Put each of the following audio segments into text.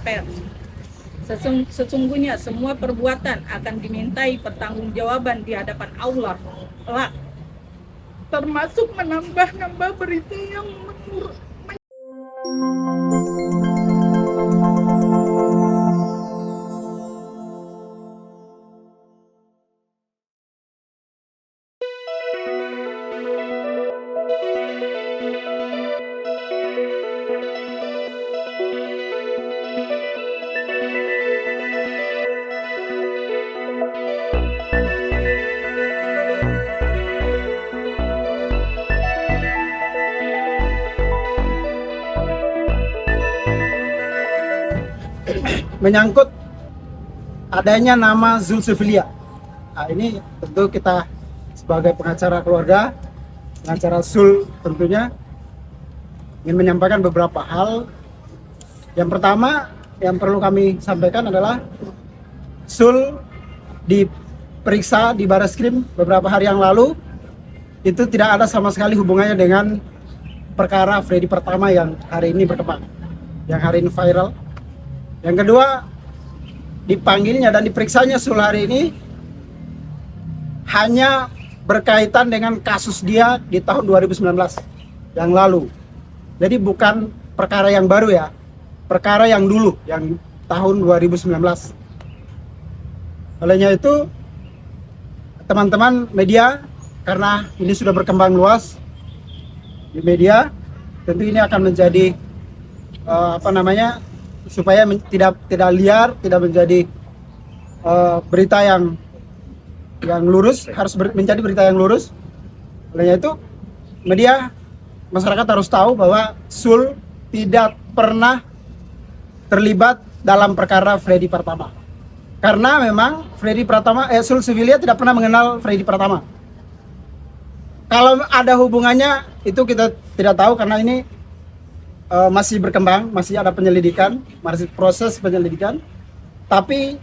pers. Sesungguhnya semua perbuatan akan dimintai pertanggungjawaban di hadapan Allah, termasuk menambah-nambah berita yang menurut. Menyangkut adanya nama Zulkiflia. Nah, ini tentu kita sebagai pengacara keluarga, pengacara Zul tentunya ingin menyampaikan beberapa hal. Yang pertama yang perlu kami sampaikan adalah Zul diperiksa di Barreskrim beberapa hari yang lalu, itu tidak ada sama sekali hubungannya dengan perkara Freddy Pratama yang hari ini berkembang, yang hari ini viral. Yang kedua, dipanggilnya dan diperiksanya Zul hari ini hanya berkaitan dengan kasus dia di tahun 2019 yang lalu. Jadi bukan perkara yang baru ya, perkara yang dulu, yang tahun 2019. Olehnya itu, teman-teman media, karena ini sudah berkembang luas di media, tentu ini akan menjadi supaya tidak liar, tidak menjadi berita yang lurus, harus menjadi berita yang lurus. Olehnya itu, media, masyarakat harus tahu bahwa Zul tidak pernah terlibat dalam perkara Freddy Pratama. Karena memang Zulkiflia tidak pernah mengenal Freddy Pratama. Kalau ada hubungannya, itu kita tidak tahu karena ini masih berkembang, masih ada penyelidikan, masih proses penyelidikan. Tapi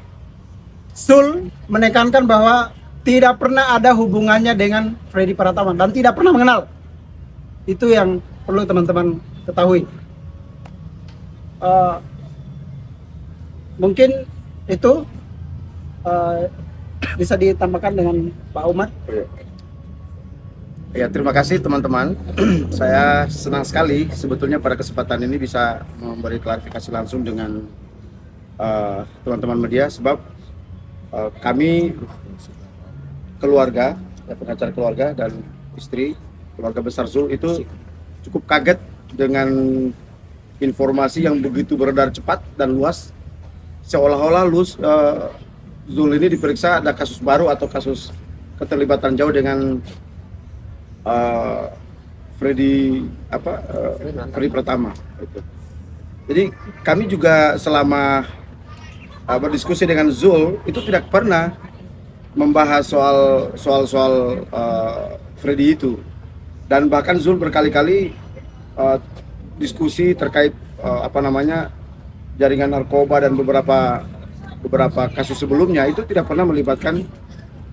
Zul menekankan bahwa tidak pernah ada hubungannya dengan Freddy Pratama dan tidak pernah mengenal. Itu yang perlu teman-teman ketahui. Mungkin itu bisa ditambahkan dengan Pak Umar. Ya, terima kasih teman-teman. Saya senang sekali sebetulnya pada kesempatan ini bisa memberi klarifikasi langsung dengan teman-teman media, sebab kami keluarga, pengacara keluarga dan istri keluarga besar Zul itu cukup kaget dengan informasi yang begitu beredar cepat dan luas, seolah-olah Zul ini diperiksa ada kasus baru atau kasus keterlibatan jauh dengan Freddy Pratama. Jadi kami juga selama berdiskusi dengan Zul itu tidak pernah membahas soal Freddy itu, dan bahkan Zul berkali-kali diskusi terkait jaringan narkoba dan beberapa kasus sebelumnya itu tidak pernah melibatkan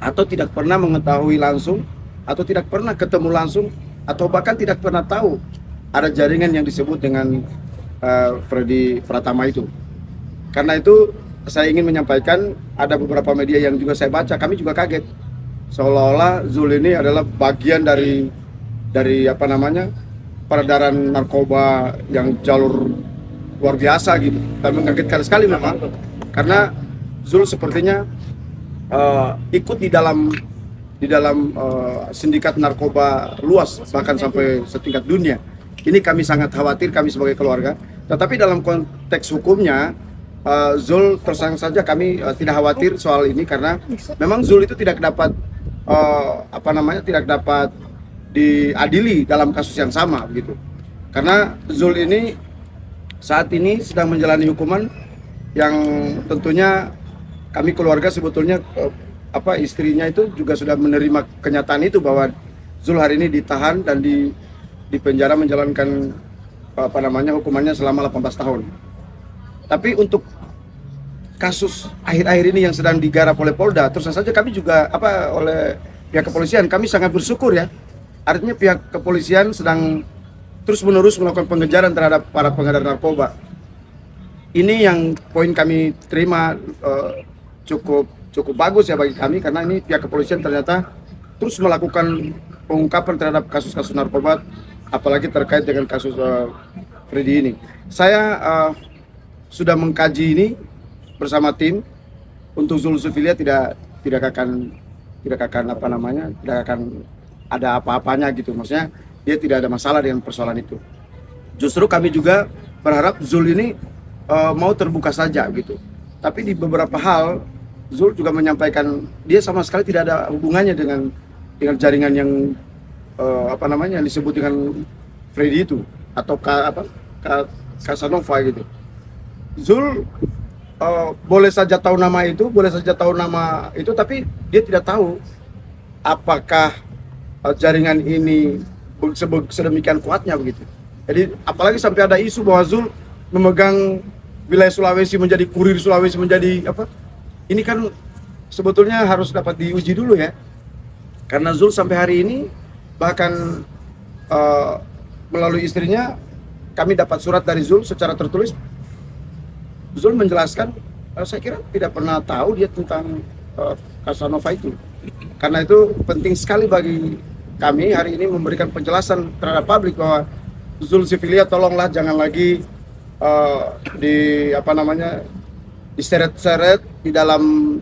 atau tidak pernah mengetahui langsung atau tidak pernah ketemu langsung atau bahkan tidak pernah tahu ada jaringan yang disebut dengan Freddy Pratama itu. Karena itu saya ingin menyampaikan, ada beberapa media yang juga saya baca, kami juga kaget seolah-olah Zul ini adalah bagian dari peredaran narkoba yang jalur luar biasa gitu, dan mengagetkan sekali memang karena Zul sepertinya ikut di dalam sindikat narkoba luas, bahkan sampai setingkat dunia. Ini kami sangat khawatir, kami sebagai keluarga. Tetapi dalam konteks hukumnya, Zul terus saja kami tidak khawatir soal ini, karena memang Zul itu tidak dapat tidak dapat diadili dalam kasus yang sama begitu. Karena Zul ini saat ini sedang menjalani hukuman yang tentunya kami keluarga sebetulnya istrinya itu juga sudah menerima kenyataan itu, bahwa Zul hari ini ditahan dan di penjara menjalankan hukumannya selama 18 tahun. Tapi untuk kasus akhir-akhir ini yang sedang digarap oleh Polda, terus saja kami juga oleh pihak kepolisian, kami sangat bersyukur ya. Artinya pihak kepolisian sedang terus-menerus melakukan pengejaran terhadap para pengedar narkoba. ini yang poin kami terima cukup bagus ya bagi kami, karena ini pihak kepolisian ternyata terus melakukan pengungkapan terhadap kasus-kasus narkoba, apalagi terkait dengan kasus Freddy ini. Saya sudah mengkaji ini bersama tim. Untuk Zulkiflia tidak akan ada apa-apanya gitu, maksudnya dia tidak ada masalah dengan persoalan itu. Justru kami juga berharap Zul ini mau terbuka saja gitu. Tapi di beberapa hal Zul juga menyampaikan dia sama sekali tidak ada hubungannya dengan jaringan yang yang disebut dengan Freddy itu atau Casanova gitu. Zul boleh saja tahu nama itu, tapi dia tidak tahu apakah jaringan ini sedemikian kuatnya begitu. Jadi apalagi sampai ada isu bahwa Zul memegang wilayah Sulawesi, menjadi kurir Sulawesi, menjadi apa? Ini kan sebetulnya harus dapat diuji dulu ya. Karena Zul sampai hari ini bahkan melalui istrinya kami dapat surat dari Zul secara tertulis. Zul menjelaskan, saya kira tidak pernah tahu dia tentang Casanova itu. Karena itu penting sekali bagi kami hari ini memberikan penjelasan terhadap publik bahwa Zulkiflia tolonglah jangan lagi diseret-seret di dalam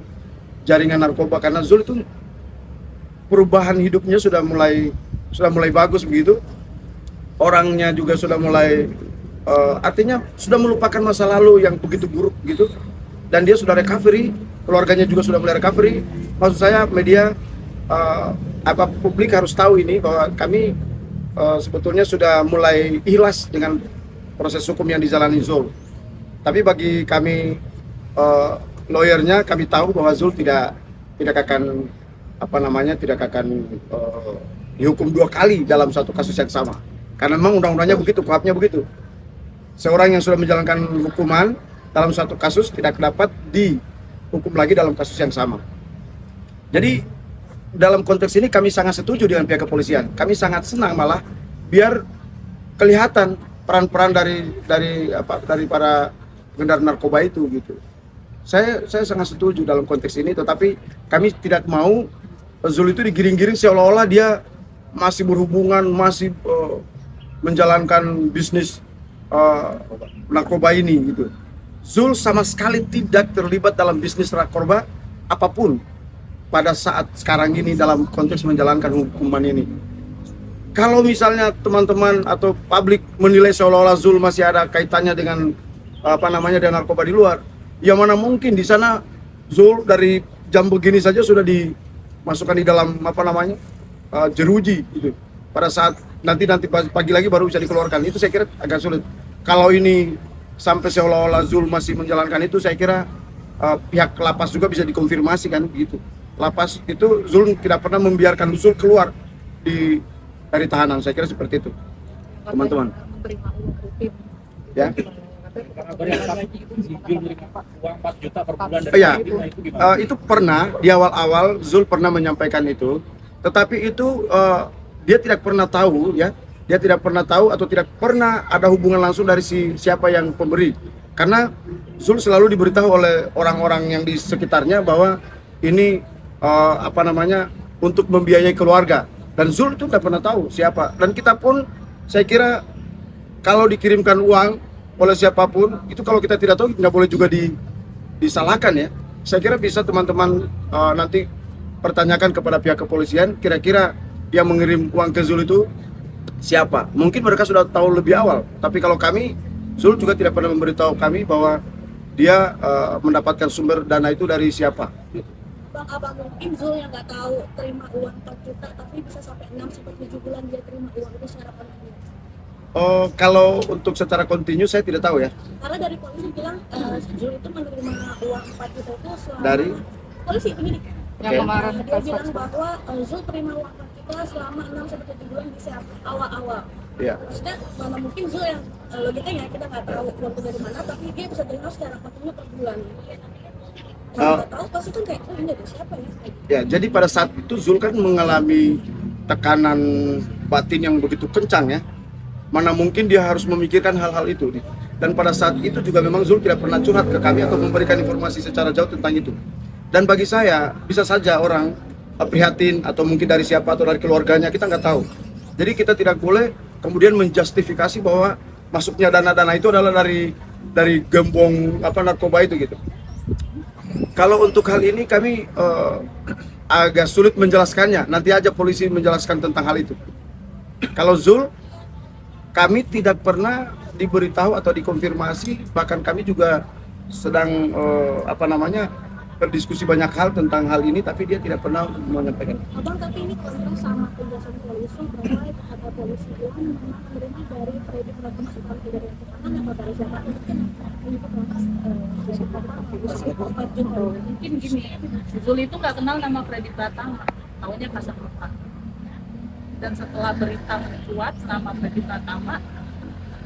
jaringan narkoba, karena Zul itu perubahan hidupnya sudah mulai bagus begitu. Orangnya juga sudah mulai artinya sudah melupakan masa lalu yang begitu buruk gitu, dan dia sudah recovery, keluarganya juga sudah mulai recovery. Maksud saya media publik harus tahu ini bahwa kami sebetulnya sudah mulai ikhlas dengan proses hukum yang dijalani Zul. Tapi bagi kami lawyernya, kami tahu bahwa Zul tidak akan dihukum 2 kali dalam satu kasus yang sama, karena memang undang-undangnya begitu, kuhapnya begitu. Seorang yang sudah menjalankan hukuman dalam satu kasus tidak dapat dihukum lagi dalam kasus yang sama. Jadi dalam konteks ini kami sangat setuju dengan pihak kepolisian. Kami sangat senang malah biar kelihatan peran-peran dari para pengendara narkoba itu gitu. Saya sangat setuju dalam konteks ini, tetapi kami tidak mau Zul itu digiring-giring seolah-olah dia masih berhubungan, masih menjalankan bisnis narkoba ini gitu. Zul sama sekali tidak terlibat dalam bisnis narkoba apapun pada saat sekarang ini dalam konteks menjalankan hukuman ini. Kalau misalnya teman-teman atau publik menilai seolah-olah Zul masih ada kaitannya dengan dengan narkoba di luar, ya mana mungkin di sana Zul dari jam begini saja sudah dimasukkan di dalam jeruji gitu. Pada saat nanti pagi lagi baru bisa dikeluarkan. Itu saya kira agak sulit. Kalau ini sampai seolah-olah Zul masih menjalankan itu, saya kira pihak lapas juga bisa dikonfirmasi kan begitu. Lapas itu Zul tidak pernah membiarkan Zul keluar dari tahanan. Saya kira seperti itu, teman-teman. Ya. Ya, itu pernah di awal-awal Zul pernah menyampaikan itu, tetapi itu dia tidak pernah tahu ya. Dia tidak pernah tahu atau tidak pernah ada hubungan langsung dari siapa yang pemberi. Karena Zul selalu diberitahu oleh orang-orang yang di sekitarnya bahwa ini untuk membiayai keluarga. Dan Zul itu tidak pernah tahu siapa. Dan kita pun saya kira kalau dikirimkan uang oleh siapapun, itu kalau kita tidak tahu nggak boleh juga disalahkan ya. Saya kira bisa teman-teman nanti pertanyakan kepada pihak kepolisian, kira-kira yang mengirim uang ke Zul itu siapa. Mungkin mereka sudah tahu lebih awal, tapi kalau kami, Zul juga tidak pernah memberitahu kami bahwa dia mendapatkan sumber dana itu dari siapa. Bang, abang mungkin Zul yang nggak tahu terima uang 4 juta, tapi bisa sampai 6-7 bulan dia terima uang itu secara kontinu. Kalau untuk secara kontinu saya tidak tahu ya. Karena dari polisi bilang Zul itu menerima uang 4 juta itu selama Dari polisi penyidik. Yang kemarin Dia bilang bahwa Zul terima uang 4 juta selama 6-7 bulan di awal-awal. Iya. Maksudnya mana mungkin Zul yang logikanya kita nggak tahu uang itu dari mana, tapi dia bisa terima secara kontinu per bulan. Kalau nggak tahu pasti kan kayak ini dari siapa ya? Ya, jadi pada saat itu Zul kan mengalami tekanan batin yang begitu kencang ya. Mana mungkin dia harus memikirkan hal-hal itu. Dan pada saat itu juga memang Zul tidak pernah curhat ke kami atau memberikan informasi secara jauh tentang itu. Dan bagi saya, bisa saja orang prihatin atau mungkin dari siapa atau dari keluarganya, kita nggak tahu. Jadi kita tidak boleh kemudian menjustifikasi bahwa masuknya dana-dana itu adalah dari gembong narkoba itu gitu. Kalau untuk hal ini kami agak sulit menjelaskannya. Nanti aja polisi menjelaskan tentang hal itu. Kalau Zul, kami tidak pernah diberitahu atau dikonfirmasi, bahkan kami juga sedang berdiskusi banyak hal tentang hal ini, tapi dia tidak pernah menyampaikan. Abang, tapi ini kontra sama penjelasan polisi bahwa kata polisi bilang memang menerima dari Freddy Pratama, bukan dari yang kemarin atau dari siapa itu kan itu Mungkin gini, Zul itu nggak kenal nama Freddy Pratama, taunya Casanova. Dan setelah berita mencuat nama Freddy Pratama,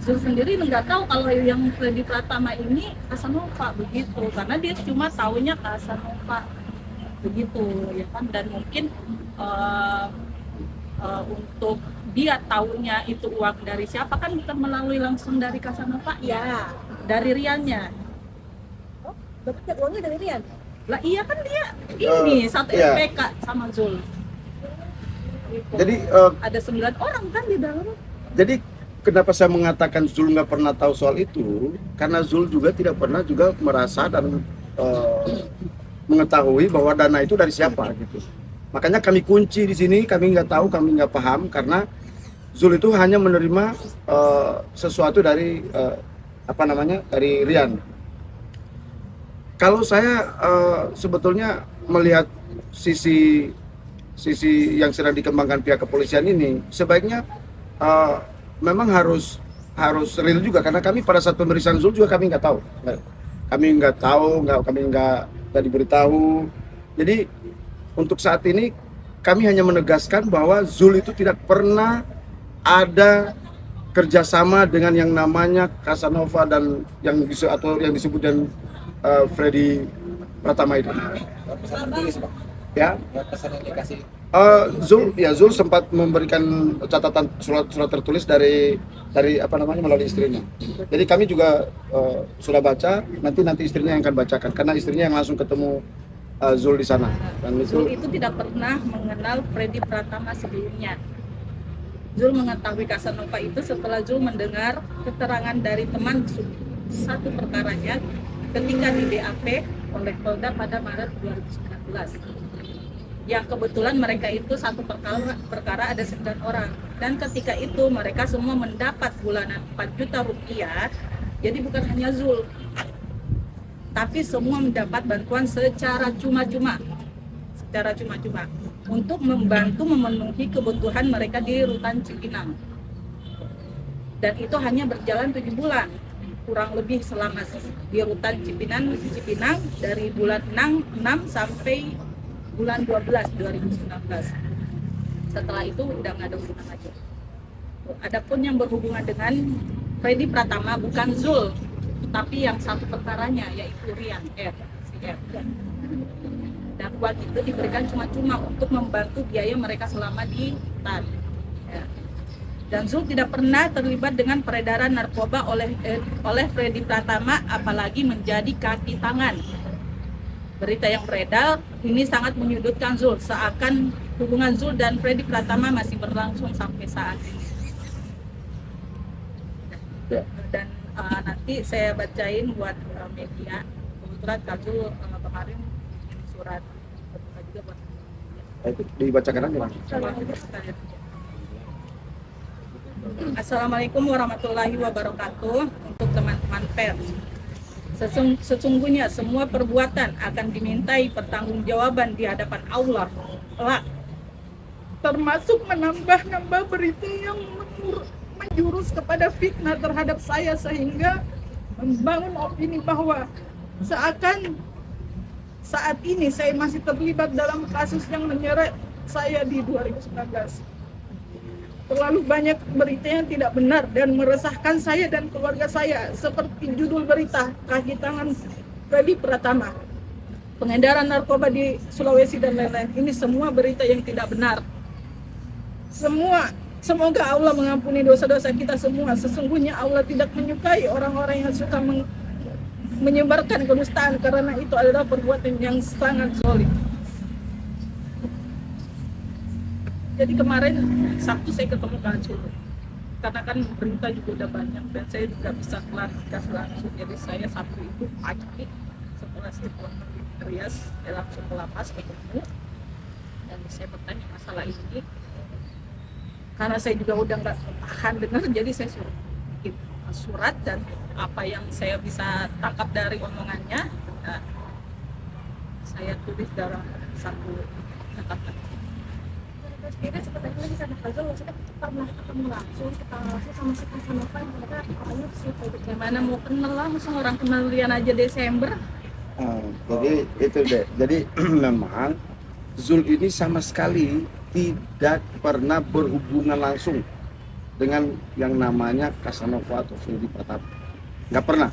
Zul sendiri nggak tahu kalau yang Freddy Pratama ini Casanova begitu, karena dia cuma taunya Casanova begitu ya kan. Dan mungkin untuk dia taunya itu uang dari siapa kan bukan melalui langsung dari Casanova ya, dari Riannya. Oh, dapat uangnya dari Rian? Lah iya kan dia ini satu iya. SPK sama Zul. Gitu. Jadi Ada 9 orang kan di dalam. Jadi kenapa saya mengatakan Zul nggak pernah tahu soal itu? Karena Zul juga tidak pernah juga merasa dan mengetahui bahwa dana itu dari siapa gitu. Makanya kami kunci di sini, kami nggak tahu, kami nggak paham karena Zul itu hanya menerima sesuatu dari dari Rian. Kalau saya sebetulnya melihat sisi yang sedang dikembangkan pihak kepolisian ini, sebaiknya memang harus real juga, karena kami pada saat pemeriksaan Zul juga kami nggak tahu, kami nggak diberitahu. Jadi untuk saat ini kami hanya menegaskan bahwa Zul itu tidak pernah ada kerjasama dengan yang namanya Casanova dan yang disebut dan Freddy Pratama itu. Ya. Zul sempat memberikan catatan surat tertulis dari melalui istrinya. Jadi kami juga sudah baca, nanti istrinya yang akan bacakan karena istrinya yang langsung ketemu Zul di sana. Dan Zul itu tidak pernah mengenal Freddy Pratama sebelumnya. Zul mengetahui Casanova itu setelah Zul mendengar keterangan dari teman satu perkaranya ketika di BAP oleh Polda pada Maret 2019. Yang kebetulan mereka itu satu perkara ada 9 orang, dan ketika itu mereka semua mendapat bulanan 4 juta rupiah. Jadi bukan hanya Zul, tapi semua mendapat bantuan secara cuma-cuma untuk membantu memenuhi kebutuhan mereka di Rutan Cipinang. Dan itu hanya berjalan 7 bulan kurang lebih selama di Rutan Cipinang dari bulan 6 sampai bulan 12 2019. Setelah itu udah nggak ada hubungan lagi. Adapun yang berhubungan dengan Freddy Pratama bukan Zul, tapi yang satu perkaranya yaitu Rian si R. Dan uang itu diberikan cuma-cuma untuk membantu biaya mereka selama di hutan. Ya. Dan Zul tidak pernah terlibat dengan peredaran narkoba oleh Freddy Pratama, apalagi menjadi kaki tangan. Berita yang beredar ini sangat menyudutkan Zul, seakan hubungan Zul dan Freddy Pratama masih berlangsung sampai saat ini. Dan nanti saya bacain buat media. Kebetulan Kak Zul kemarin surat terbuka juga buat media. itu dibacakan aja Bang. Assalamualaikum warahmatullahi wabarakatuh. Untuk teman-teman pers, sesungguhnya semua perbuatan akan dimintai pertanggungjawaban di hadapan Allah kelak, termasuk menambah-nambah berita yang menjurus kepada fitnah terhadap saya sehingga membangun opini bahwa seakan saat ini saya masih terlibat dalam kasus yang menyeret saya di 2019. Terlalu banyak berita yang tidak benar dan meresahkan saya dan keluarga saya, seperti judul berita kaki tangan Freddy Pratama, pengedaran narkoba di Sulawesi dan lain-lain. Ini semua berita yang tidak benar. Semua Semoga Allah mengampuni dosa-dosa kita semua. Sesungguhnya Allah tidak menyukai orang-orang yang suka menyebarkan kedustaan, karena itu adalah perbuatan yang sangat zalim. Jadi kemarin Sabtu saya ketemu Kak Acul, karena kan berita juga udah banyak dan saya juga bisa klarifikasi langsung. Jadi saya Sabtu itu pagi setelah saya pulang dari Rias, saya langsung ke lapas ketemu dan saya bertanya masalah ini. Karena saya juga udah nggak tahan dengar, jadi saya suruh bikin surat dan apa yang saya bisa tangkap dari omongannya, saya tulis dalam satu catatan. Sendiri seperti lagi sama Kazul, maksudnya pernah ketemu langsung, kita langsung sama si Casanova yang mereka awalnya suka itu. Gimana mau kenal langsung, orang kenalian aja Desember. Jadi itu deh. Jadi memang Zul ini sama sekali tidak pernah berhubungan langsung dengan yang namanya Casanova atau Freddy Pratap. Nggak pernah.